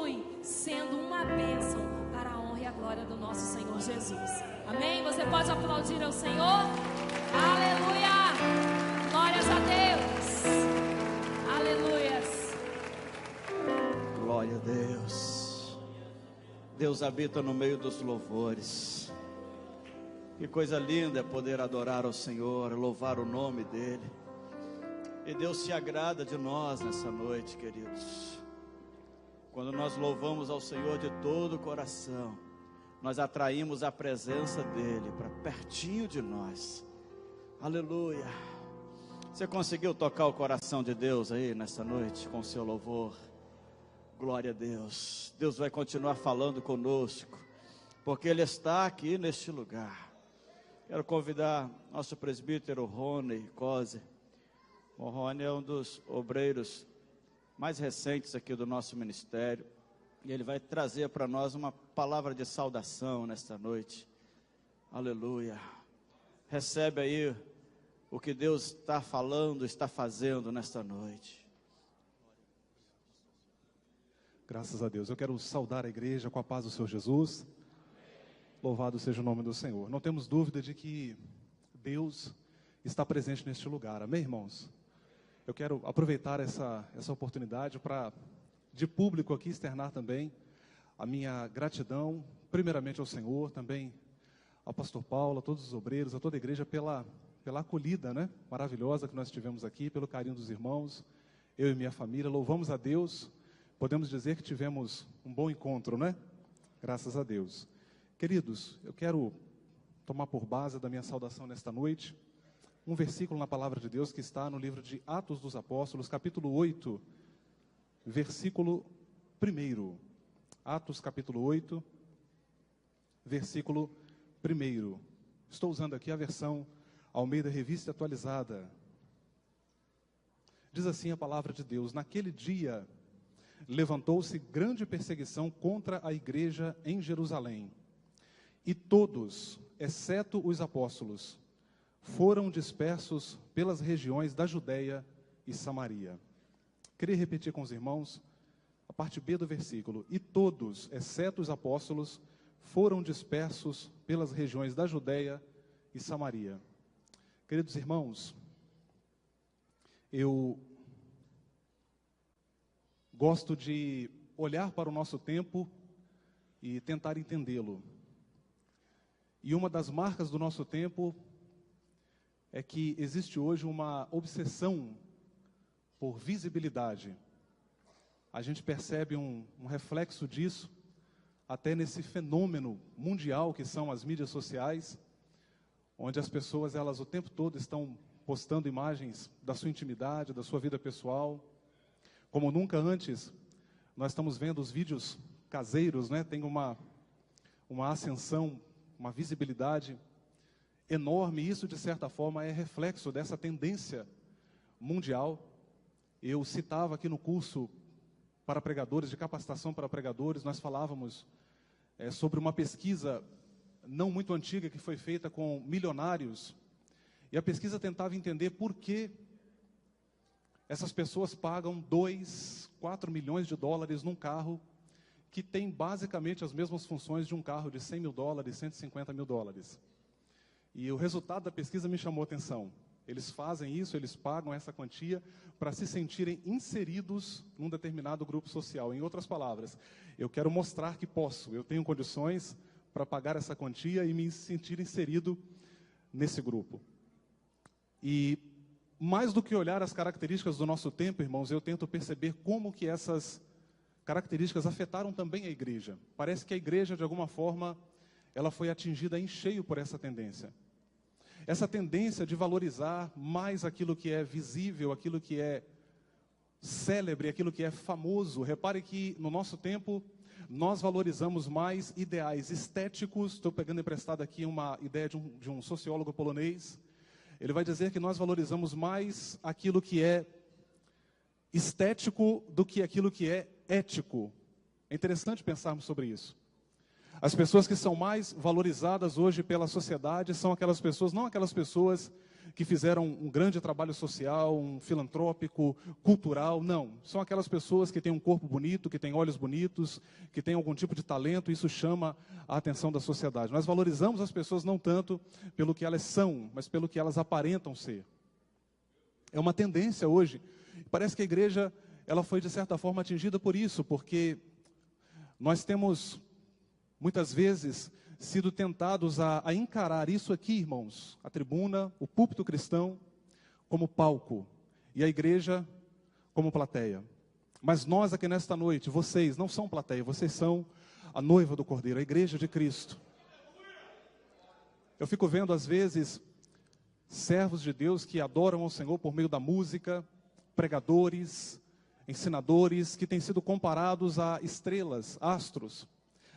continue sendo uma bênção para a honra e a glória do nosso Senhor Jesus. Amém? Você pode aplaudir ao Senhor? Aleluia! Glórias a Deus! Aleluias! Glória a Deus. Deus habita no meio dos louvores. Que coisa linda é poder adorar ao Senhor, louvar o nome dEle. E Deus se agrada de nós nessa noite, queridos. Quando nós louvamos ao Senhor de todo o coração, nós atraímos a presença dEle para pertinho de nós. Aleluia. Você conseguiu tocar o coração de Deus aí nessa noite com o seu louvor? Glória a Deus. Deus vai continuar falando conosco, porque Ele está aqui neste lugar. Quero convidar nosso presbítero Rony Cose. O Rony é um dos obreiros mais recentes aqui do nosso ministério. E ele vai trazer para nós uma palavra de saudação nesta noite. Aleluia. Recebe aí o que Deus está falando, está fazendo nesta noite. Graças a Deus. Eu quero saudar a igreja com a paz do Senhor Jesus. Louvado seja o nome do Senhor. Não temos dúvida de que Deus está presente neste lugar. Amém, irmãos? Eu quero aproveitar essa oportunidade para, de público aqui, externar também a minha gratidão, primeiramente ao Senhor, também ao pastor Paulo, a todos os obreiros, a toda a igreja pela acolhida, né, maravilhosa que nós tivemos aqui, pelo carinho dos irmãos, eu e minha família. Louvamos a Deus, podemos dizer que tivemos um bom encontro, né? Graças a Deus. Queridos, eu quero tomar por base da minha saudação nesta noite um versículo na palavra de Deus que está no livro de Atos dos Apóstolos, capítulo 8, versículo 1. Atos, capítulo 8, versículo 1. Estou usando aqui a versão Almeida Revista Atualizada. Diz assim a palavra de Deus: naquele dia levantou-se grande perseguição contra a igreja em Jerusalém, e todos, exceto os apóstolos, foram dispersos pelas regiões da Judeia e Samaria. Queria repetir com os irmãos a parte B do versículo. E todos, exceto os apóstolos, foram dispersos pelas regiões da Judeia e Samaria. Queridos irmãos, eu gosto de olhar para o nosso tempo e tentar entendê-lo. E uma das marcas do nosso tempo é que existe hoje uma obsessão por visibilidade. A gente percebe um reflexo disso até nesse fenômeno mundial que são as mídias sociais, onde as pessoas, elas o tempo todo estão postando imagens da sua intimidade, da sua vida pessoal. Como nunca antes, nós estamos vendo os vídeos caseiros, né? Tem uma ascensão, uma visibilidade enorme. Isso, de certa forma, é reflexo dessa tendência mundial. Eu citava aqui no curso para pregadores, de capacitação para pregadores, nós falávamos sobre uma pesquisa não muito antiga que foi feita com milionários, e a pesquisa tentava entender por que essas pessoas pagam 2, 4 milhões de dólares num carro que tem basicamente as mesmas funções de um carro de 100 mil dólares, 150 mil dólares. E o resultado da pesquisa me chamou a atenção. Eles fazem isso, eles pagam essa quantia para se sentirem inseridos num determinado grupo social. Em outras palavras, eu quero mostrar que posso, eu tenho condições para pagar essa quantia e me sentir inserido nesse grupo. E mais do que olhar as características do nosso tempo, irmãos, eu tento perceber como que essas características afetaram também a igreja. Parece que a igreja, de alguma forma, ela foi atingida em cheio por essa tendência. Essa tendência de valorizar mais aquilo que é visível, aquilo que é célebre, aquilo que é famoso. Repare que no nosso tempo nós valorizamos mais ideais estéticos. Estou pegando emprestado aqui uma ideia de um sociólogo polonês. Ele vai dizer que nós valorizamos mais aquilo que é estético do que aquilo que é ético. É interessante pensarmos sobre isso. As pessoas que são mais valorizadas hoje pela sociedade são aquelas pessoas, não aquelas pessoas que fizeram um grande trabalho social, um filantrópico, cultural. Não, são aquelas pessoas que têm um corpo bonito, que têm olhos bonitos, que têm algum tipo de talento. Isso chama a atenção da sociedade. Nós valorizamos as pessoas não tanto pelo que elas são, mas pelo que elas aparentam ser. É uma tendência hoje. Parece que a igreja, ela foi de certa forma atingida por isso, porque nós temos muitas vezes sido tentados a encarar isso aqui, irmãos, a tribuna, o púlpito cristão, como palco, e a igreja como plateia. Mas nós aqui nesta noite, vocês não são plateia, vocês são a noiva do Cordeiro, a igreja de Cristo. Eu fico vendo às vezes servos de Deus que adoram ao Senhor por meio da música, pregadores, ensinadores, que têm sido comparados a estrelas, astros.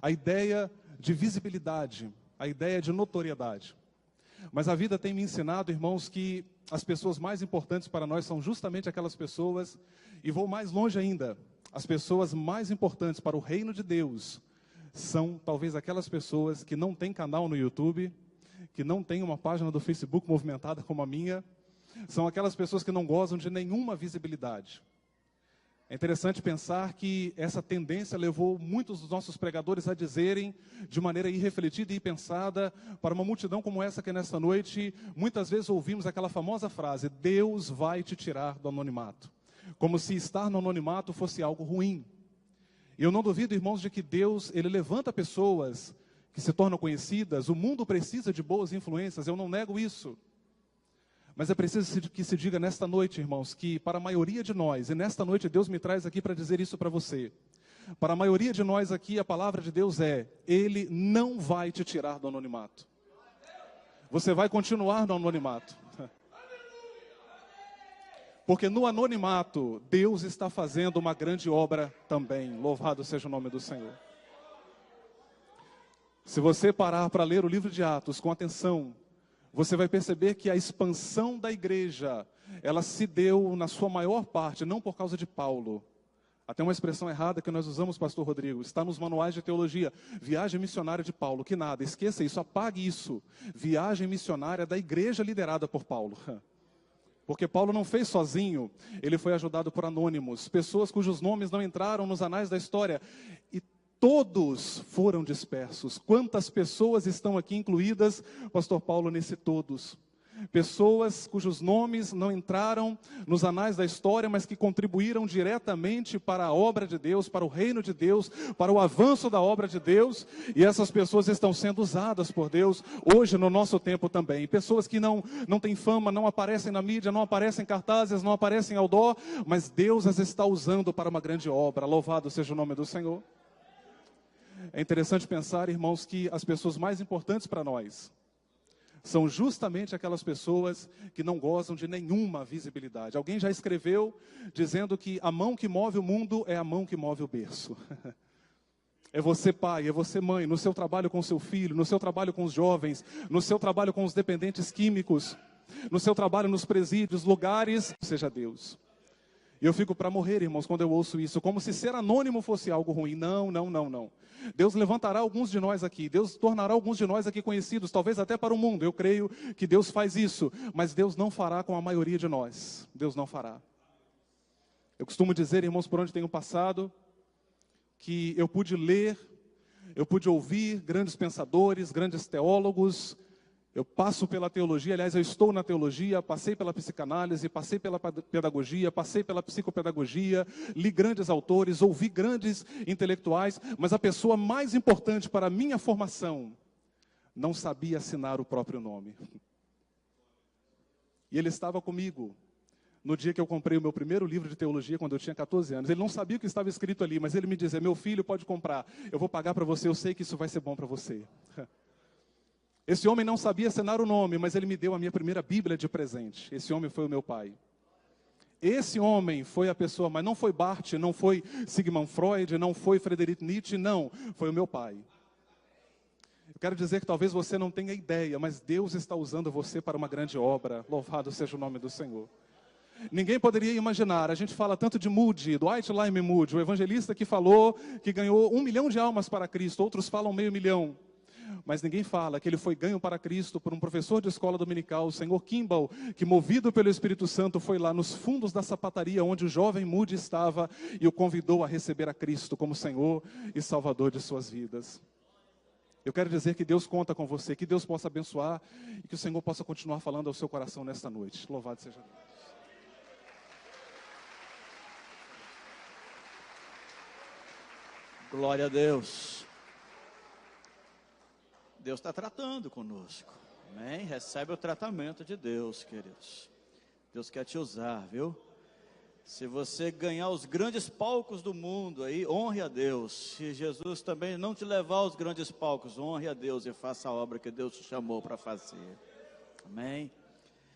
A ideia de visibilidade, a ideia de notoriedade. Mas a vida tem me ensinado, irmãos, que as pessoas mais importantes para nós são justamente aquelas pessoas, e vou mais longe ainda, as pessoas mais importantes para o reino de Deus são talvez aquelas pessoas que não têm canal no YouTube, que não têm uma página do Facebook movimentada como a minha, são aquelas pessoas que não gozam de nenhuma visibilidade. É interessante pensar que essa tendência levou muitos dos nossos pregadores a dizerem, de maneira irrefletida e pensada, para uma multidão como essa que nesta noite, muitas vezes ouvimos aquela famosa frase: Deus vai te tirar do anonimato. Como se estar no anonimato fosse algo ruim. E eu não duvido, irmãos, de que Deus, Ele levanta pessoas que se tornam conhecidas. O mundo precisa de boas influências, eu não nego isso. Mas é preciso que se diga nesta noite, irmãos, que para a maioria de nós, e nesta noite Deus me traz aqui para dizer isso para você, para a maioria de nós aqui a palavra de Deus é: Ele não vai te tirar do anonimato. Você vai continuar no anonimato. Porque no anonimato, Deus está fazendo uma grande obra também. Louvado seja o nome do Senhor. Se você parar para ler o livro de Atos com atenção, você vai perceber que a expansão da igreja, ela se deu na sua maior parte, não por causa de Paulo. Até uma expressão errada que nós usamos, pastor Rodrigo, está nos manuais de teologia. Viagem missionária de Paulo, que nada, esqueça isso, apague isso. Viagem missionária da igreja liderada por Paulo. Porque Paulo não fez sozinho, ele foi ajudado por anônimos, pessoas cujos nomes não entraram nos anais da história. E todos foram dispersos. Quantas pessoas estão aqui incluídas, pastor Paulo, nesse todos? Pessoas cujos nomes não entraram nos anais da história, mas que contribuíram diretamente para a obra de Deus, para o reino de Deus, para o avanço da obra de Deus. E essas pessoas estão sendo usadas por Deus hoje no nosso tempo também. Pessoas que não têm fama, não aparecem na mídia, não aparecem em cartazes, não aparecem em outdoor, mas Deus as está usando para uma grande obra. Louvado seja o nome do Senhor. É interessante pensar, irmãos, que as pessoas mais importantes para nós são justamente aquelas pessoas que não gozam de nenhuma visibilidade. Alguém já escreveu dizendo que a mão que move o mundo é a mão que move o berço. É você pai, é você mãe, no seu trabalho com seu filho, no seu trabalho com os jovens, no seu trabalho com os dependentes químicos, no seu trabalho nos presídios, lugares, seja Deus. E eu fico para morrer, irmãos, quando eu ouço isso, como se ser anônimo fosse algo ruim. Não, não, não, não. Deus levantará alguns de nós aqui, Deus tornará alguns de nós aqui conhecidos, talvez até para o mundo. Eu creio que Deus faz isso, mas Deus não fará com a maioria de nós. Deus não fará. Eu costumo dizer, irmãos, por onde tenho passado, que eu pude ler, eu pude ouvir grandes pensadores, grandes teólogos. Eu passo pela teologia, aliás, eu estou na teologia, passei pela psicanálise, passei pela pedagogia, passei pela psicopedagogia, li grandes autores, ouvi grandes intelectuais, mas a pessoa mais importante para a minha formação não sabia assinar o próprio nome. E ele estava comigo no dia que eu comprei o meu primeiro livro de teologia, quando eu tinha 14 anos. Ele não sabia o que estava escrito ali, mas ele me dizia: meu filho, pode comprar, eu vou pagar para você, eu sei que isso vai ser bom para você. Esse homem não sabia assinar o nome, mas ele me deu a minha primeira Bíblia de presente. Esse homem foi o meu pai. Esse homem foi a pessoa, mas não foi Barth, não foi Sigmund Freud, não foi Friedrich Nietzsche, não. Foi o meu pai. Eu quero dizer que talvez você não tenha ideia, mas Deus está usando você para uma grande obra. Louvado seja o nome do Senhor. Ninguém poderia imaginar, a gente fala tanto de Moody, Dwight Lyman Moody, o evangelista que falou que ganhou 1 milhão de almas para Cristo, outros falam 500 mil. Mas ninguém fala que ele foi ganho para Cristo por um professor de escola dominical, o senhor Kimball, que movido pelo Espírito Santo foi lá nos fundos da sapataria onde o jovem Moody estava e o convidou a receber a Cristo como Senhor e Salvador de suas vidas. Eu quero dizer que Deus conta com você, que Deus possa abençoar e que o Senhor possa continuar falando ao seu coração nesta noite. Louvado seja Deus. Glória a Deus. Deus está tratando conosco. Amém? Recebe o tratamento de Deus, queridos. Deus quer te usar, viu? Se você ganhar os grandes palcos do mundo aí, honre a Deus. Se Jesus também não te levar aos grandes palcos, honre a Deus e faça a obra que Deus te chamou para fazer. Amém?